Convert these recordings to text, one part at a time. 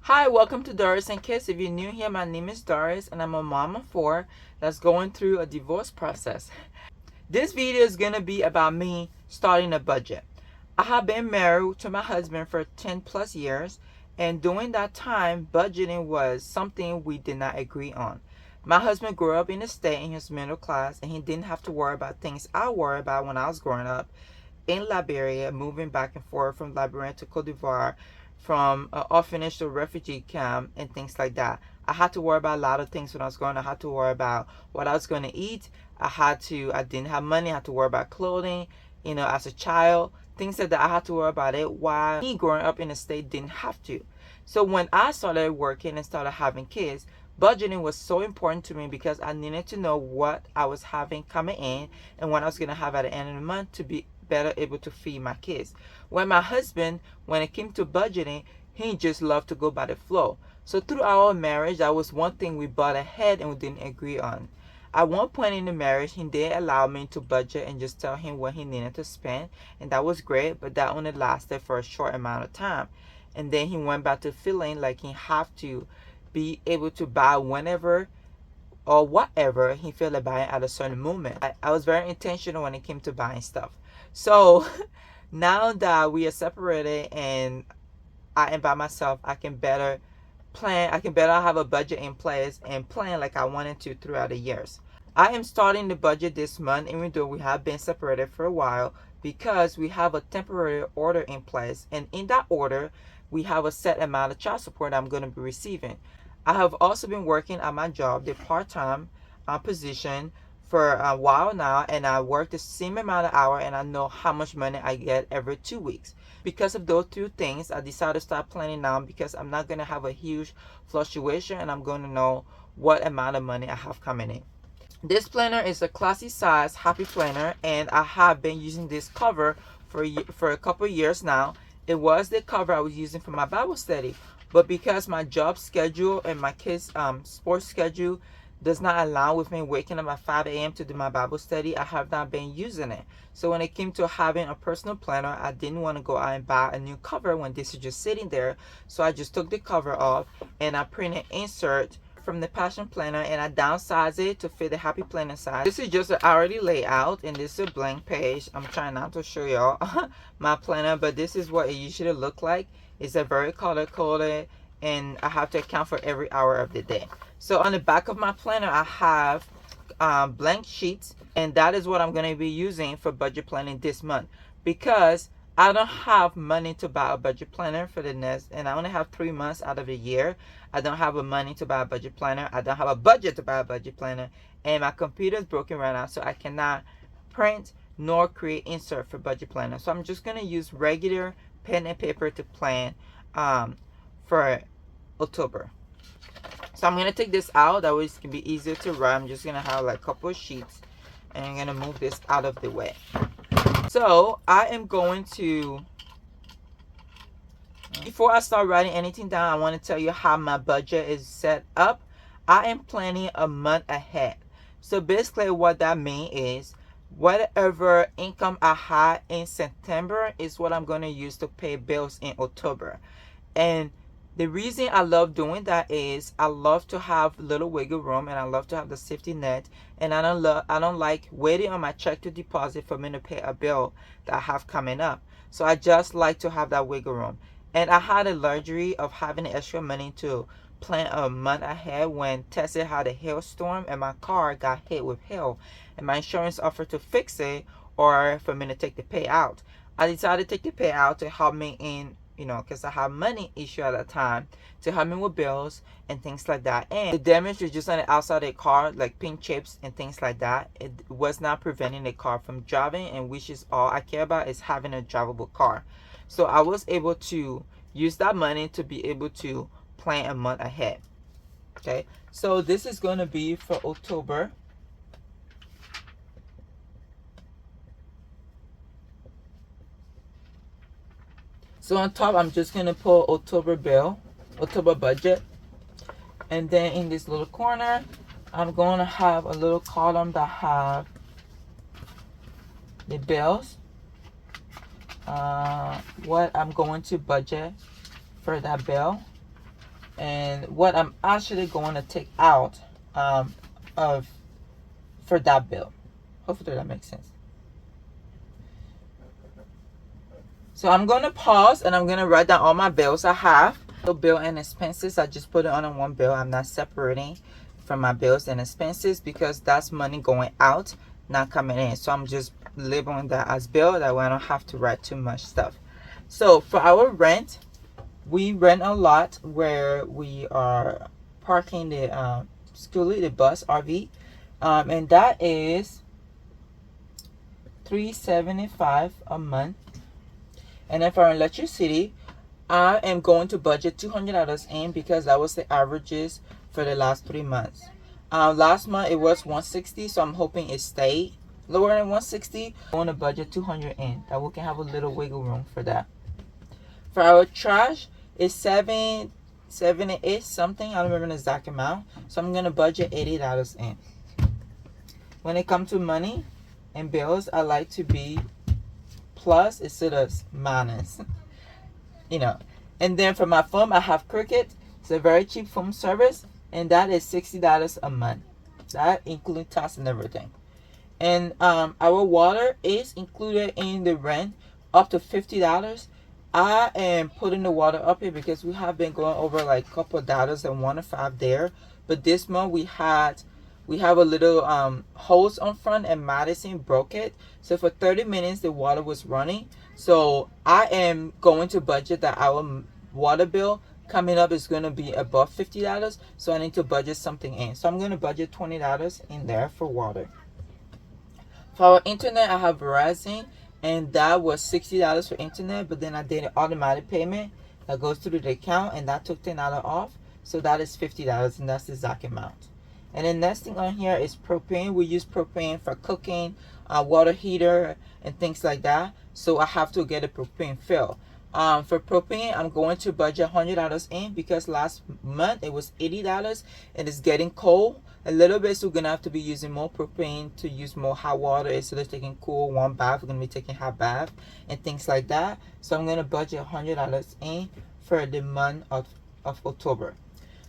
Hi, welcome to Doris and Kids. If you're new here, my name is Doris and I'm a mom of four that's going through a divorce process. This video is going to be about me starting a budget. I have been married to my husband for 10 plus years, and during that time, budgeting was something we did not agree on. My husband grew up in the state and he was middle class, and he didn't have to worry about things I worried about when I was growing up in Liberia, moving back and forth from Liberia to Cote d'Ivoire, from orphanage to refugee camp and things like that. I had to worry about a lot of things when I was growing up. I had to worry about what I was going to eat. I didn't have money. I had to worry about clothing, as a child, things like that. I had to worry about it while me growing up in the state didn't have to. So when I started working and started having kids, budgeting was so important to me because I needed to know what I was having coming in and what I was going to have at the end of the month to be better able to feed my kids. When my husband, when it came to budgeting, he just loved to go by the flow. So through our marriage, that was one thing we bought ahead and we didn't agree on. At one point in the marriage, he did allow me to budget and just tell him what he needed to spend, and that was great, but that only lasted for a short amount of time. And then he went back to feeling like he have to be able to buy whenever or whatever he felt like buying at a certain moment. I was very intentional when it came to buying stuff. So now that we are separated and I am by myself, I can better plan. I can better have a budget in place and plan like I wanted to throughout the years. I am starting the budget this month, even though we have been separated for a while, because we have a temporary order in place. And in that order, we have a set amount of child support I'm going to be receiving. I have also been working at my job, the part-time position, for a while now, and I work the same amount of hour and I know how much money I get every 2 weeks. Because of those two things, I decided to start planning now because I'm not going to have a huge fluctuation and I'm going to know what amount of money I have coming in. This planner is a classy size happy planner, and I have been using this cover for a couple years now. It was the cover I was using for my Bible study, but because my job schedule and my kids' sports schedule does not allow with me waking up at 5 a.m. to do my Bible study, I have not been using it. So when it came to having a personal planner, I didn't want to go out and buy a new cover when this is just sitting there. So I just took the cover off and I printed insert from the Passion Planner and I downsized it to fit the Happy Planner size. This is just an already layout and this is a blank page. I'm trying not to show y'all my planner, but this is what it usually look like. It's a very color coded and I have to account for every hour of the day. So on the back of my planner, I have blank sheets, and that is what I'm going to be using for budget planning this month because I don't have money to buy a budget planner for the next, and I only have 3 months out of the year. I don't have a money to buy a budget planner. I don't have a budget to buy a budget planner, and my computer is broken right now, so I cannot print nor create insert for budget planner. So I'm just going to use regular pen and paper to plan for October. So I'm going to take this out. That way it can be easier to write. I'm just going to have like a couple of sheets. And I'm going to move this out of the way. So I am going to, before I start writing anything down, I want to tell you how my budget is set up. I am planning a month ahead. So basically what that means is whatever income I had in September is what I'm going to use to pay bills in October. And the reason I love doing that is I love to have little wiggle room and I love to have the safety net, and I don't like waiting on my check to deposit for me to pay a bill that I have coming up. So I just like to have that wiggle room. And I had a luxury of having extra money to plan a month ahead when Texas had a hailstorm and my car got hit with hail and my insurance offered to fix it or for me to take the payout. I decided to take the payout to help me in, because I have money issue at that time, to help me with bills and things like that. And the damage was just on the outside of the car, like pink chips and things like that. It was not preventing the car from driving, and which is all I care about, is having a drivable car. So I was able to use that money to be able to plan a month ahead. Okay, so this is going to be for October. So on top, I'm just going to put October budget. And then in this little corner, I'm going to have a little column that have the bills. What I'm going to budget for that bill. and what I'm actually going to take out of for that bill. Hopefully that makes sense. So I'm going to pause and I'm going to write down all my bills I have. So bill and expenses, I just put it on one bill. I'm not separating from my bills and expenses because that's money going out, not coming in. So I'm just labeling that as bill. That way I don't have to write too much stuff. So for our rent, we rent a lot where we are parking the schoolie, the bus RV, and that is $375 a month. And then for electricity, I am going to budget $200 in because that was the averages for the last 3 months. Last month it was $160, so I'm hoping it stayed lower than $160. I want to budget $200 in. That we can have a little wiggle room for that. For our trash, it's $7 something. I don't remember the exact amount. So I'm gonna budget $80 in. When it comes to money and bills, I like to be plus instead of minus. You know. And then for my phone, I have Cricket. It's a very cheap phone service, and that is $60 a month. That including tax and everything. And our water is included in the rent up to $50. I am putting the water up here because we have been going over like a couple of dollars and 1 to 5 there. But this month we have a little hose on front and Madison broke it. So for 30 minutes the water was running. So I am going to budget that our water bill coming up is going to be above $50. So I need to budget something in. So I'm going to budget $20 in there for water. For our internet, I have Verizon, and that was $60 for internet, but then I did an automatic payment that goes through the account, and that took $10 off. So that is $50, and that's the exact amount. And the next thing on here is propane. We use propane for cooking, water heater, and things like that. So I have to get a propane fill. For propane, I'm going to budget $100 in because last month it was $80 and it's getting cold a little bit, so we're gonna have to be using more propane to use more hot water instead of taking cool warm bath. We're gonna be taking hot bath and things like that. So I'm gonna budget $100 in for the month of October.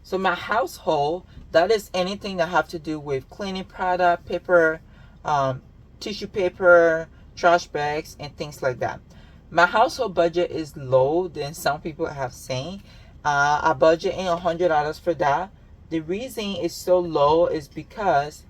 So my household, that is anything that have to do with cleaning product, paper, tissue paper, trash bags, and things like that. My household budget is low than some people have seen. I budget in $100 for that. The reason it's so low is because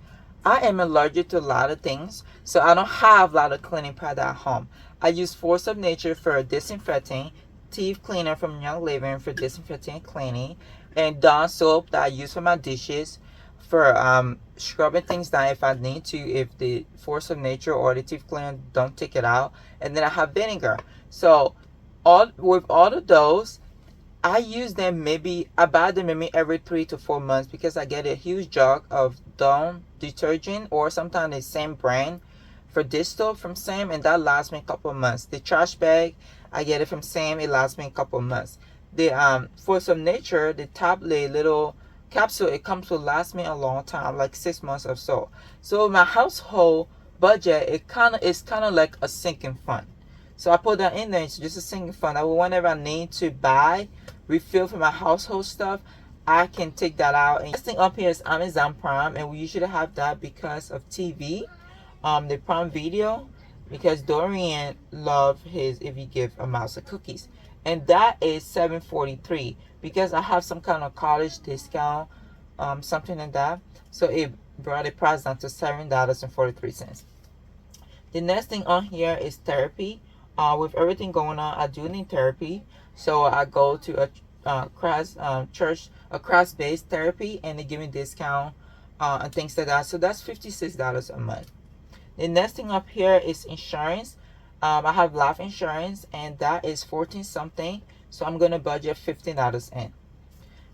I am allergic to a lot of things, so I don't have a lot of cleaning product at home. I use Force of Nature for disinfecting, teeth cleaner from Young Living for disinfecting and cleaning, and Dawn soap that I use for my dishes for scrubbing things down if I need to, if the Force of Nature or the teeth cleaner don't take it out. And then I have vinegar. So with all of those, I use them I buy them maybe every 3 to 4 months because I get a huge jug of Dawn detergent or sometimes the same brand for dish soap from Sam, and that lasts me a couple of months. The trash bag, I get it from Sam, it lasts me a couple of months. The Force of Nature, the tablet little capsule, it comes to last me a long time, like 6 months or so. So my household budget, it's kind of like a sinking fund. So I put that in there. It's just a sinking fund. Whenever I need to buy refill for my household stuff, I can take that out. And this thing up here is Amazon Prime, and we usually have that because of TV, the Prime Video, because Dorian loves his if you give a mouse of cookies, and that is $7.43 because I have some kind of college discount, something like that. So it brought the price down to $7.43. The next thing on here is therapy. With everything going on, I do need therapy. So I go to a class-based therapy, and they give me discount and things like that. So that's $56 a month. The next thing up here is insurance. I have life insurance, and that is 14 something. So I'm gonna budget $15 in.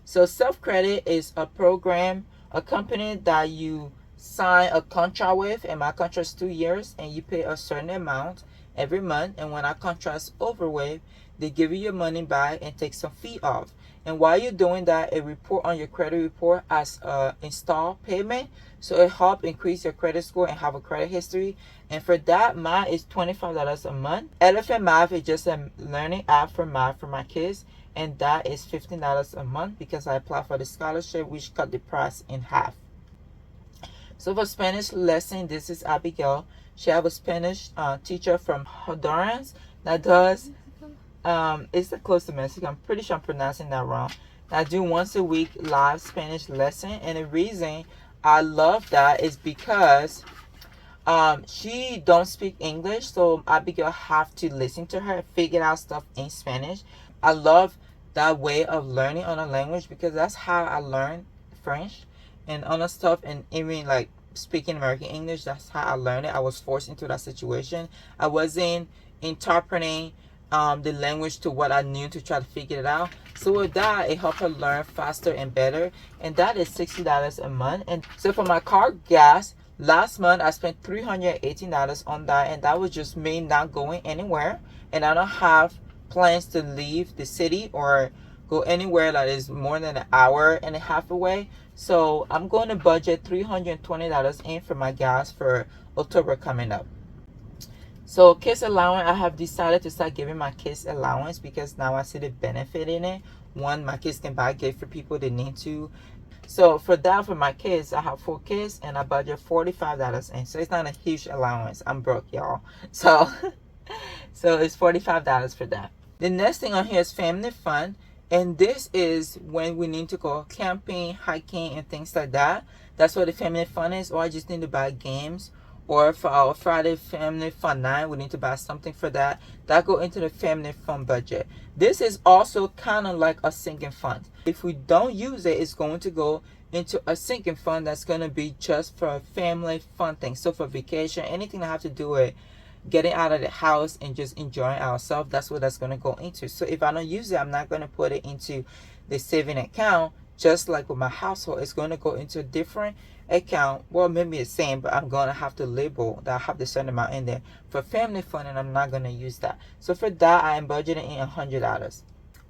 So self credit is a program, a company that you sign a contract with, and my contract is 2 years, and you pay a certain amount every month, and when our contract's over with, they give you your money back and take some fee off. And while you're doing that, a report on your credit report as a install payment, so it helps increase your credit score and have a credit history. And for that, mine is $25 a month. Elephant Math is just a learning app for math for my kids, and that is $15 a month because I applied for the scholarship, which cut the price in half. So for Spanish lesson, this is Abigail. She have a Spanish teacher from Honduras that does it's close to Mexico. I'm pretty sure I'm pronouncing that wrong. I do once a week live Spanish lesson, and the reason I love that is because she don't speak English, so Abigail have to listen to her, figure out stuff in Spanish. I love that way of learning on a language because that's how I learned French and other stuff, and even like speaking American English. That's how I learned it. I was forced into that situation. I wasn't interpreting the language to what I knew to try to figure it out. So with that, it helped her learn faster and better, and that is $60 a month. And so for my car gas, last month I spent $318 on that, and that was just me not going anywhere, and I don't have plans to leave the city or go anywhere that is more than an hour and a half away. So I'm going to budget $320 in for my gas for October coming up. So kids allowance, I have decided to start giving my kids allowance because now I see the benefit in it. One, my kids can buy a gift for people they need to. So for that, for my kids, I have 4 kids and I budget $45 in. So it's not a huge allowance. I'm broke, y'all. So it's $45 for that. The next thing on here is family fun. And this is when we need to go camping, hiking, and things like that. That's what the family fun is. Or I just need to buy games. Or for our Friday family fun night, we need to buy something for that. That go into the family fun budget. This is also kind of like a sinking fund. If we don't use it, it's going to go into a sinking fund that's going to be just for family fun things. So for vacation, anything that have to do with getting out of the house and just enjoying ourselves, that's what that's going to go into. So if I don't use it, I'm not going to put it into the saving account. Just like with my household, it's going to go into a different account. Well, maybe the same, but I'm going to have to label that I have the certain amount in there for family fund, and I'm not going to use that. So for that, I am budgeting in $100.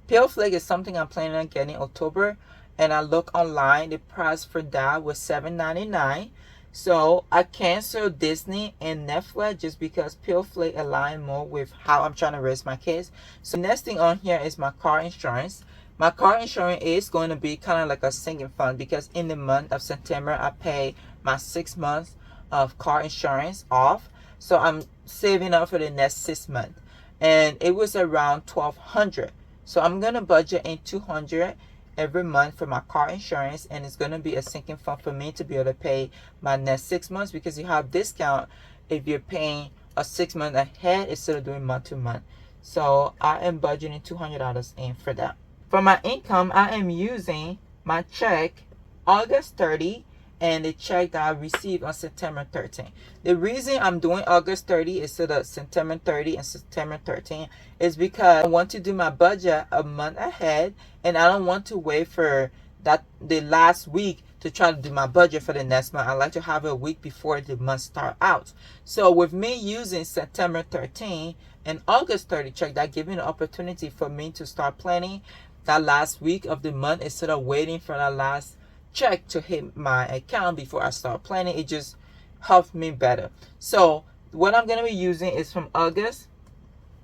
Peel Flake is something I'm planning on getting October, and I look online. The price for that was $7.99. So I canceled Disney and Netflix just because Peel Flake align more with how I'm trying to raise my kids. So next thing on here is my car insurance. My car insurance is going to be kind of like a sinking fund because in the month of September, I pay my 6 months of car insurance off. So I'm saving up for the next 6 months. And it was around $1,200. So I'm going to budget in $200 every month for my car insurance. And it's going to be a sinking fund for me to be able to pay my next 6 months because you have discount if you're paying a 6 month ahead instead of doing month to month. So I am budgeting $200 in for that. For my income, I am using my check August 30 and the check that I received on September 13. The reason I'm doing August 30 instead of September 30 and September 13 is because I want to do my budget a month ahead, and I don't want to wait for the last week to try to do my budget for the next month. I like to have a week before the month start out. So with me using September 13 and August 30 check, that gives me an opportunity for me to start planning that last week of the month instead of waiting for that last check to hit my account before I start planning. It just helps me better. So what I'm going to be using is from August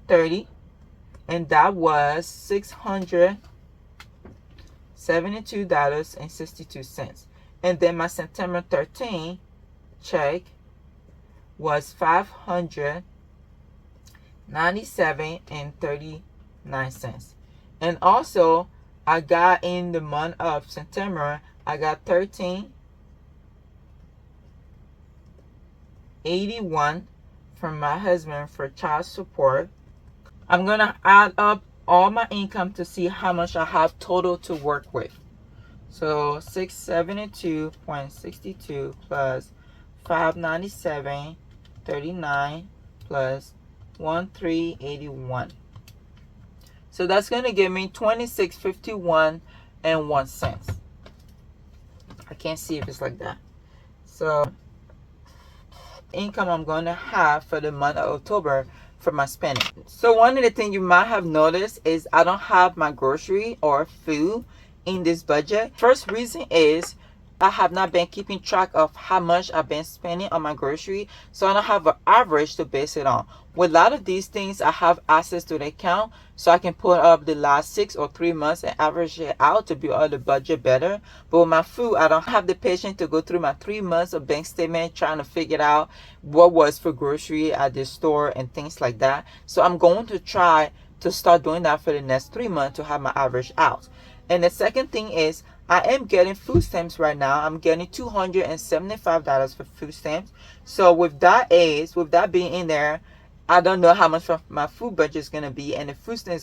30, and that was $672.62. And then my September 13 check was $597.39. And also, I got in the month of September, I got $13.81 from my husband for child support. I'm going to add up all my income to see how much I have total to work with. So 672.62 plus 597.39 plus 1381. So that's going to give me $26.51 and 1 cent. I can't see if it's like that. So income I'm going to have for the month of October for my spending. So one of the things you might have noticed is I don't have my grocery or food in this budget. First reason is I have not been keeping track of how much I've been spending on my grocery, so I don't have an average to base it on. With a lot of these things, I have access to the account, so I can put up the last 6 or 3 months and average it out to build out the budget better. But with my food, I don't have the patience to go through my 3 months of bank statement trying to figure out what was for grocery at the store and things like that. So I'm going to try to start doing that for the next 3 months to have my average out. And the second thing is, I am getting food stamps right now. I'm getting $275 for food stamps. So with that being in there, I don't know how much my food budget is gonna be, and the food stamp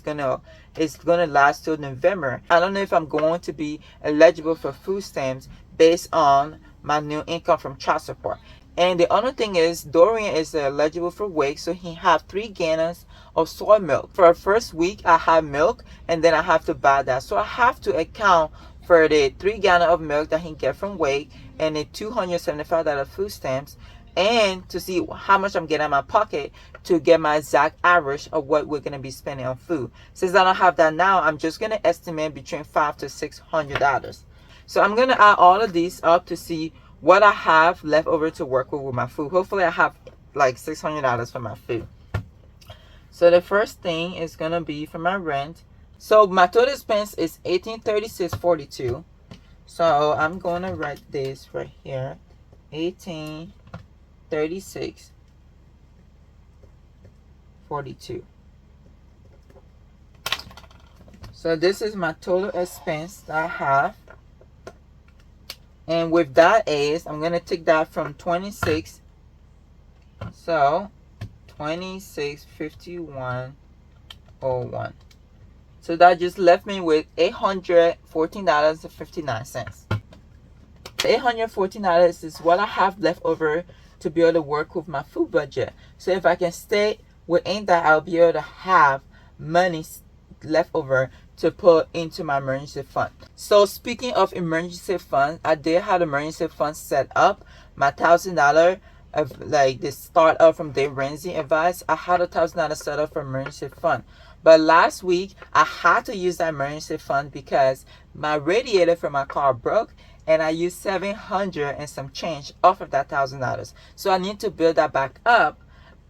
is gonna last till November. I don't know if I'm going to be eligible for food stamps based on my new income from child support. And the other thing is, Dorian is eligible for WIC, so he have 3 gallons of soy milk. For the first week, I have milk, and then I have to buy that. So I have to account for the 3 gallons of milk that he get from WIC and the $275 food stamps, and to see how much I'm getting in my pocket to get my exact average of what we're gonna be spending on food. Since I don't have that now, I'm just gonna estimate between $500 to $600. So I'm gonna add all of these up to see what I have left over to work with my food. Hopefully I have like $600 for my food. So the first thing is gonna be for my rent. So my total expense is $1836.42. So I'm gonna write this right here, $1836.42. So this is my total expense that I have. And with that is, I'm going to take that from 26. So, 2651.01. So that just left me with $814.59. $814 is what I have left over to be able to work with my food budget. So if I can stay within that, I'll be able to have money left over to put into my emergency fund. So speaking of emergency fund, I did have emergency fund set up. My $1,000 of like the start up from Dave Ramsey advice, I had $1,000 set up for emergency fund. But last week I had to use that emergency fund because my radiator for my car broke, and I used $700 and some change off of that $1,000. So I need to build that back up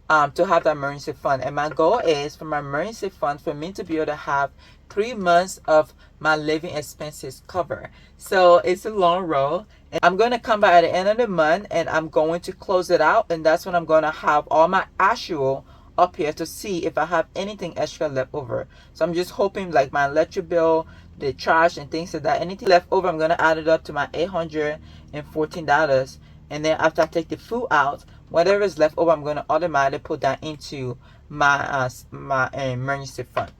to have that emergency fund. And my goal is for my emergency fund for me to be able to have 3 months of my living expenses covered. So it's a long road. And I'm going to come back at the end of the month and I'm going to close it out. And that's when I'm going to have all my actual up here to see if I have anything extra left over. So I'm just hoping like my electric bill, the trash and things like that, anything left over, I'm going to add it up to my $814. And then after I take the food out, whatever is left over, I'm going to automatically put that into my my emergency fund.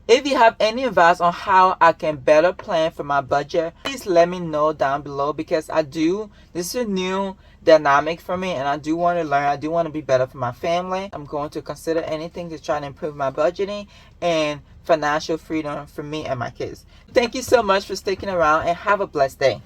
If you have any advice on how I can better plan for my budget, please let me know down below, because this is a new dynamic for me and I do want to learn. I do want to be better for my family. I'm going to consider anything to try to improve my budgeting and financial freedom for me and my kids. Thank you so much for sticking around and have a blessed day.